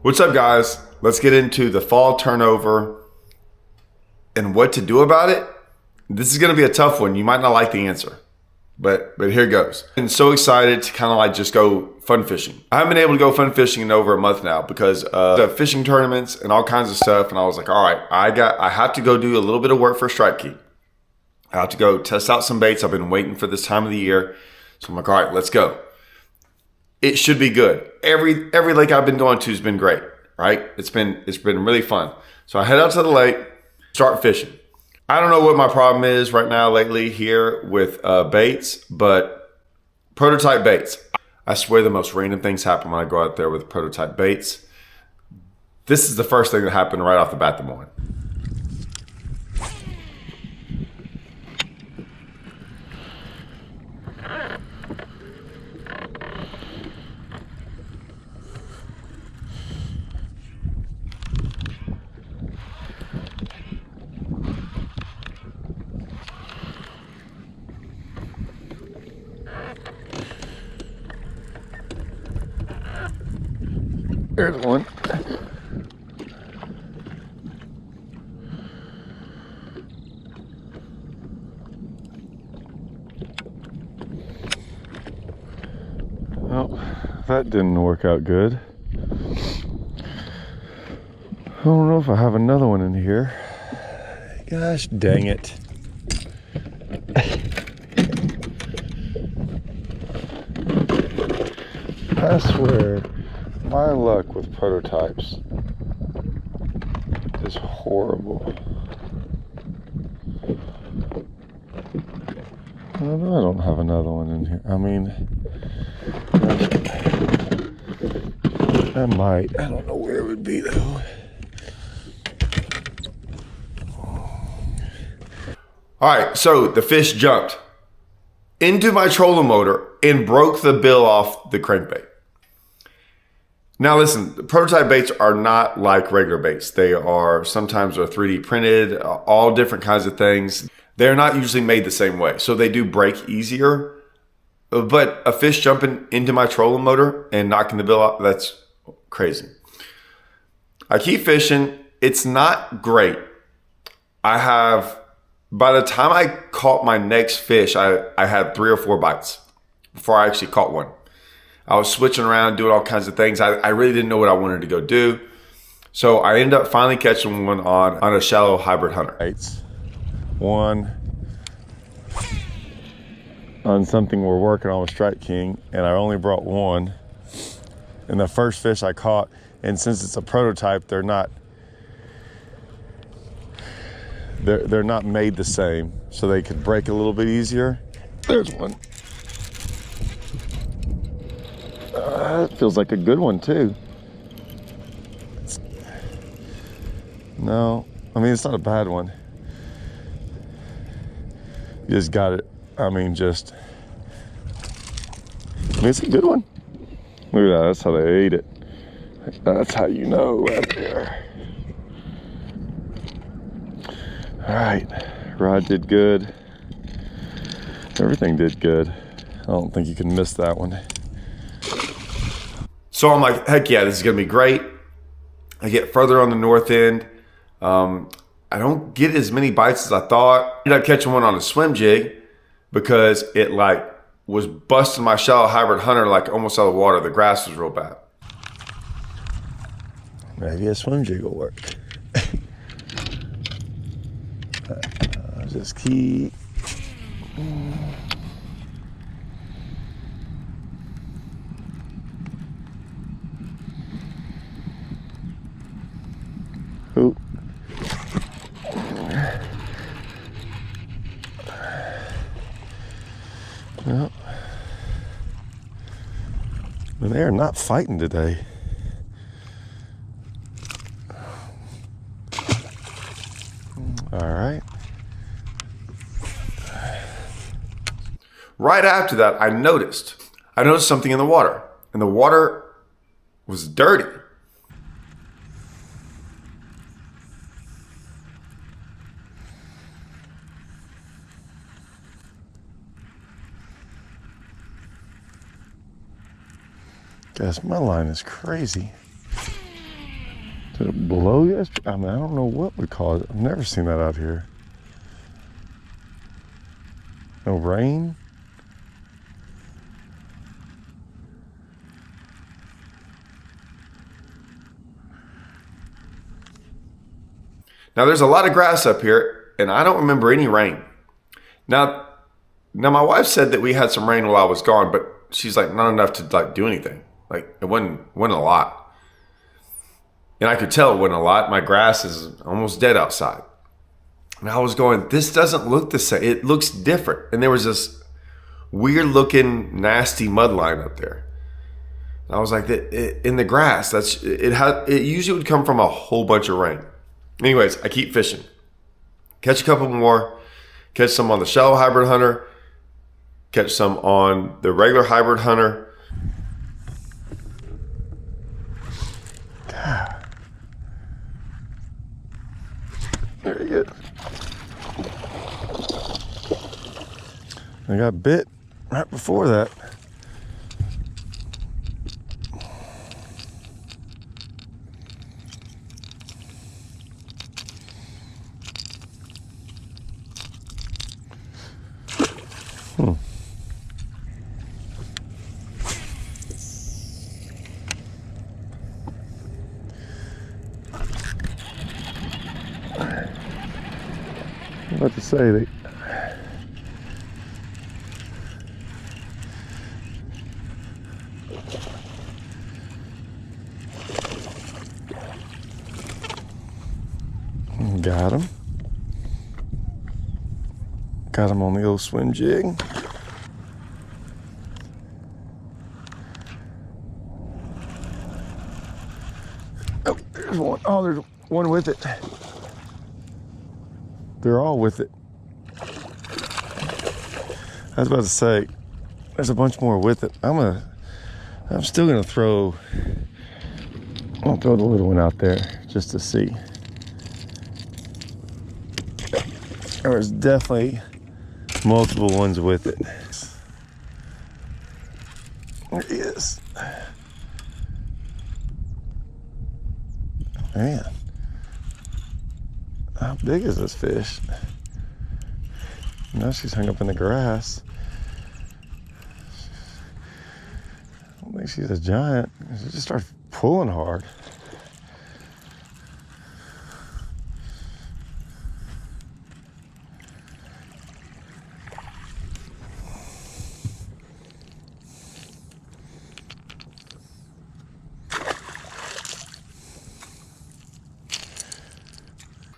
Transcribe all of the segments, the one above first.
What's up, guys? Let's get into the fall turnover and what to do about it. This is going to be a tough one. You might not like the answer, but here goes. I'm so excited to kind of like just go fun fishing. I haven't been able to go fun fishing in over a month now because of the fishing tournaments and all kinds of stuff. And I was like, all right, I have to go do a little bit of work for Strike Key. I have to go test out some baits. I've been waiting for this time of the year. So I'm like, all right, let's go. It should be good. Every lake I've been going to has been great, right? It's been really fun. So I head out to the lake, start fishing. I don't know what my problem is right now lately here with baits, but prototype baits. I swear the most random things happen when I go out there with prototype baits. This is the first thing that happened right off the bat this morning. There's one. Well, that didn't work out good. I don't know if I have another one in here. Gosh dang it. I swear, my luck with prototypes is horrible. I don't have another one in here. I mean, I might. I don't know where it would be though. All right, so the fish jumped into my trolling motor and broke the bill off the crankbait. Now listen, the prototype baits are not like regular baits. They are sometimes 3D printed, all different kinds of things. They're not usually made the same way. So they do break easier, but a fish jumping into my trolling motor and knocking the bill off, that's crazy. I keep fishing. It's not great. By the time I caught my next fish, I had 3 or 4 bites before I actually caught one. I was switching around, doing all kinds of things. I really didn't know what I wanted to go do. So I ended up finally catching one on a shallow hybrid hunter. One on something we're working on with Strike King, and I only brought one. And the first fish I caught, and since it's a prototype, they're not made the same, so they could break a little bit easier. There's one. It feels like a good one too. No, I mean, it's not a bad one. You just got it. I mean, it's a good one. Look at that, that's how they ate it. That's how you know right there. All right, rod did good. Everything did good. I don't think you can miss that one. So I'm like, heck yeah, this is gonna be great. I get further on the north end. I don't get as many bites as I thought. I ended up catching one on a swim jig because it like was busting my shallow hybrid hunter like almost out of the water. The grass was real bad. Maybe a swim jig will work. I'll just keep. Ooh. Well, they are not fighting today. All right. Right after that, I noticed something in the water, and the water was dirty. Guess my line is crazy. Did it blow yesterday? I mean, I don't know what would cause it. I've never seen that out here. No rain? Now there's a lot of grass up here, and I don't remember any rain. Now my wife said that we had some rain while I was gone, but she's like, not enough to like do anything. Like it wasn't a lot. And I could tell it wasn't a lot. My grass is almost dead outside. And I was going, this doesn't look the same. It looks different. And there was this weird looking, nasty mud line up there. And I was like, in the grass, it usually would come from a whole bunch of rain. Anyways, I keep fishing. Catch a couple more. Catch some on the shallow hybrid hunter. Catch some on the regular hybrid hunter. There you go. I got bit right before that. I'm about to say that got him. Got him on the old swim jig. Oh, there's one. Oh, there's one with it. They're all with it. I was about to say, there's a bunch more with it. I'm still gonna I'll throw the little one out there just to see. There's definitely multiple ones with it. There he is. Man, how big is this fish? Now she's hung up in the grass. I don't think she's a giant. She just started pulling hard.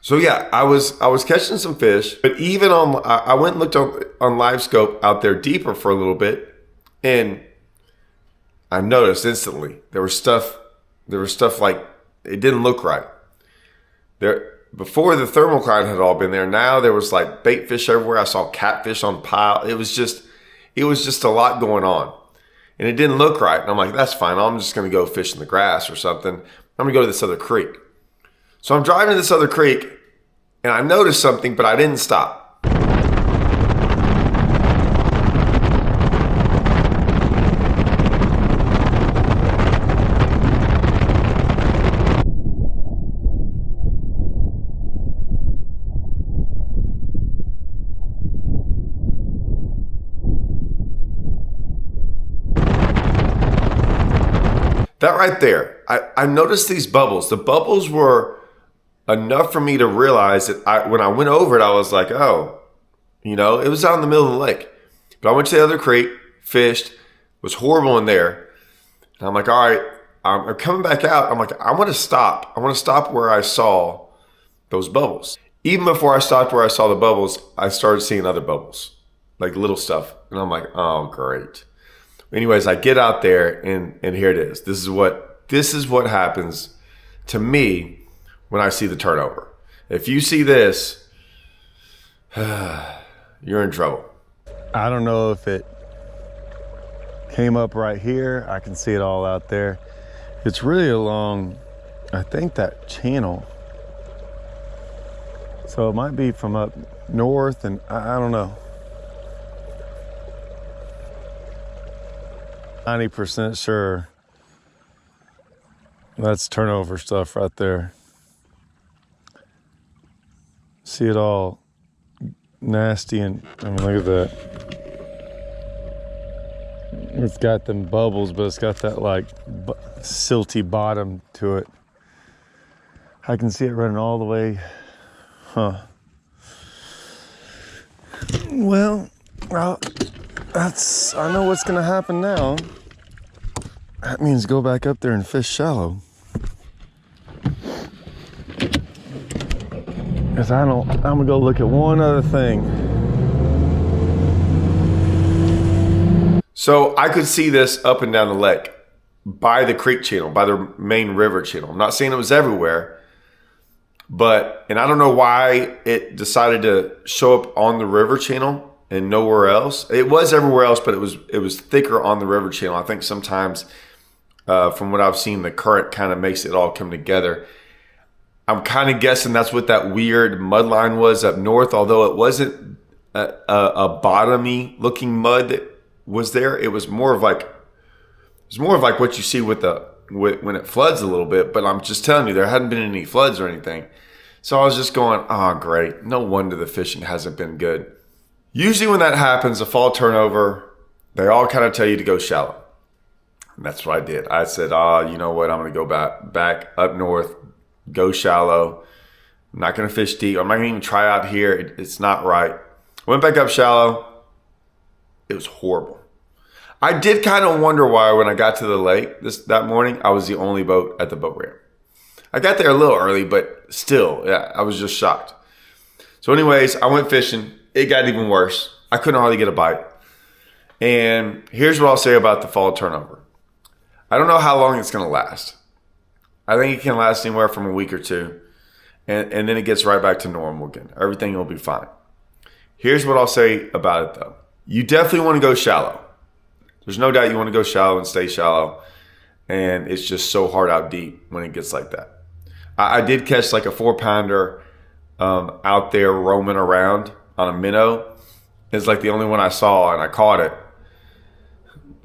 So yeah, I was catching some fish, but even I went and looked on Live Scope out there deeper for a little bit, and I noticed instantly there was stuff like it didn't look right. There before the thermocline had all been there. Now there was like bait fish everywhere. I saw catfish on pile. It was just a lot going on, and it didn't look right. And I'm like, that's fine. I'm just gonna go fish in the grass or something. I'm gonna go to this other creek. So I'm driving to this other creek, and I noticed something, but I didn't stop. That right there, I noticed these bubbles. The bubbles were enough for me to realize that when I went over it, I was like, oh, it was out in the middle of the lake. But I went to the other creek, fished, was horrible in there. And I'm like, all right, I'm coming back out. I'm like, I want to stop. I want to stop where I saw those bubbles. Even before I stopped where I saw the bubbles, I started seeing other bubbles, like little stuff. And I'm like, oh, great. Anyways, I get out there and here it is. This is what happens to me when I see the turnover. If you see this, you're in trouble. I don't know if it came up right here. I can see it all out there. It's really along, I think, that channel. So it might be from up north, and I don't know. 90% sure That's turnover stuff right there. See it all nasty, and I mean, look at that. It's got them bubbles, but it's got that like silty bottom to it. I can see it running all the way. Huh. Well, I know what's gonna happen now. That means go back up there and fish shallow. Cause I'm gonna go look at one other thing. So I could see this up and down the lake by the creek channel, by the main river channel. I'm not saying it was everywhere, and I don't know why it decided to show up on the river channel and nowhere else. It was everywhere else, but it was thicker on the river channel. I think sometimes, from what I've seen, the current kind of makes it all come together. I'm kind of guessing that's what that weird mud line was up north, although it wasn't a bottomy looking mud that was there. It was more of like what you see when it floods a little bit. But I'm just telling you, there hadn't been any floods or anything. So I was just going, oh, great. No wonder the fishing hasn't been good. Usually when that happens, a fall turnover, they all kind of tell you to go shallow. And that's what I did. I said, you know what? I'm going to go back up north, go shallow. I'm not going to fish deep. I'm not going to even try out here. It's not right. Went back up shallow. It was horrible. I did kind of wonder why when I got to the lake that morning, I was the only boat at the boat ramp. I got there a little early, but still, yeah, I was just shocked. So anyways, I went fishing. It got even worse. I couldn't hardly get a bite. And here's what I'll say about the fall turnover. I don't know how long it's going to last. I think it can last anywhere from a week or two. And then it gets right back to normal again. Everything will be fine. Here's what I'll say about it, though. You definitely want to go shallow. There's no doubt you want to go shallow and stay shallow. And it's just so hard out deep when it gets like that. I did catch like a 4-pounder out there roaming around on a minnow. It's like the only one I saw, and I caught it.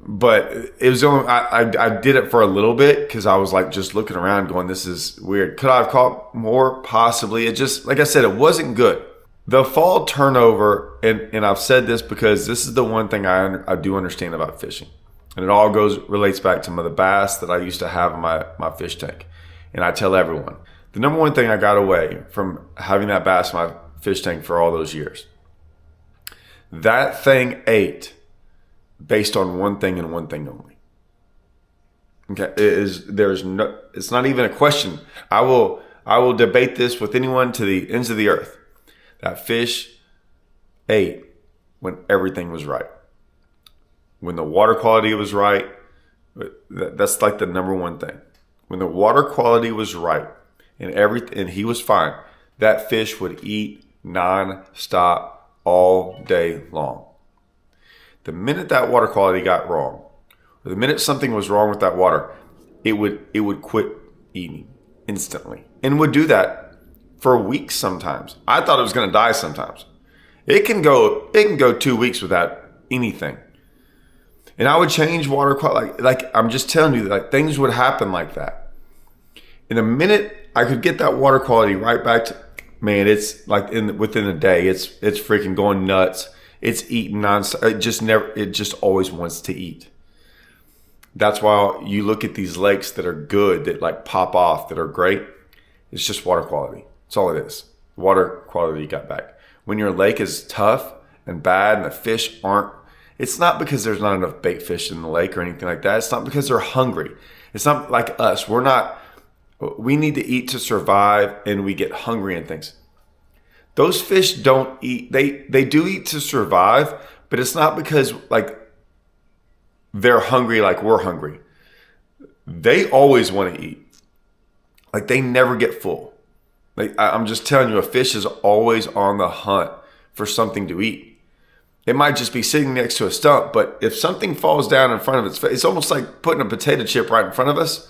But it was only I did it for a little bit because I was like just looking around going, this is weird. Could I have caught more? Possibly. It just, like I said, it wasn't good. The fall turnover, and I've said this because this is the one thing I do understand about fishing. And it all relates back to the bass that I used to have in my fish tank. And I tell everyone, the number one thing I got away from having that bass in my fish tank for all those years, that thing ate based on one thing and one thing only. Okay, it's not even a question. I will debate this with anyone to the ends of the earth. That fish ate when everything was right. When the water quality was right, that's like the number one thing. When the water quality was right and he was fine, that fish would eat non-stop all day long. The minute that water quality got wrong, or the minute something was wrong with that water, it would quit eating instantly and would do that for weeks sometimes. I thought it was going to die sometimes. It can go 2 weeks without anything. And I would change water quality. Like I'm just telling you, like things would happen like that. In a minute, I could get that water quality right back to, man, it's like within a day, it's freaking going nuts. It's eating nonstop. It just always wants to eat. That's why you look at these lakes that are good, that like pop off, that are great. It's just water quality. That's all it is. Water quality you got back. When your lake is tough and bad and the fish aren't, it's not because there's not enough bait fish in the lake or anything like that. It's not because they're hungry. It's not like us. We need to eat to survive, and we get hungry and things. Those fish don't eat. They do eat to survive, but it's not because like they're hungry like we're hungry. They always want to eat. Like they never get full. Like I'm just telling you, a fish is always on the hunt for something to eat. It might just be sitting next to a stump, but if something falls down in front of its face, it's almost like putting a potato chip right in front of us.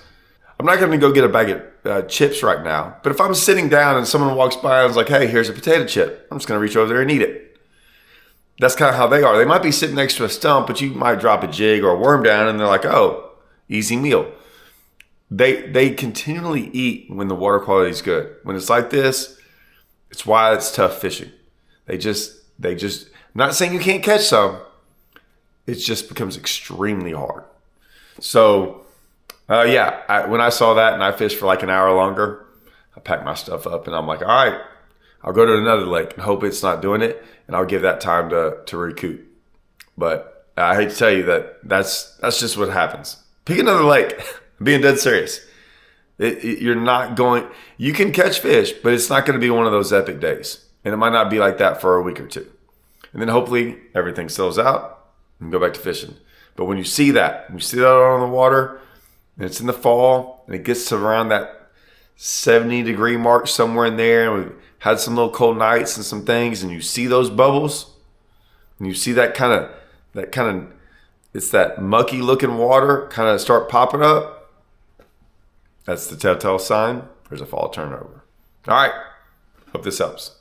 I'm not going to go get a bag of chips right now, but if I'm sitting down and someone walks by and is like, hey, here's a potato chip, I'm just going to reach over there and eat it. That's kind of how they are. They might be sitting next to a stump, but you might drop a jig or a worm down and they're like, oh, easy meal. they continually eat when the water quality is good. When it's like this, it's why it's tough fishing. They just, I'm not saying you can't catch some. It just becomes extremely hard. So, when I saw that and I fished for like an hour longer, I packed my stuff up and I'm like, all right, I'll go to another lake and hope it's not doing it, and I'll give that time to recoup. But I hate to tell you that's just what happens. Pick another lake. I'm being dead serious. You're not going. You can catch fish, but it's not going to be one of those epic days, and it might not be like that for a week or two, and then hopefully everything settles out and go back to fishing. But when you see that on the water, and it's in the fall, and it gets to around that 70-degree mark somewhere in there, and we've had some little cold nights and some things, and you see those bubbles, and you see that kind of, it's that mucky looking water kind of start popping up. That's the telltale sign there's a fall turnover. All right. Hope this helps.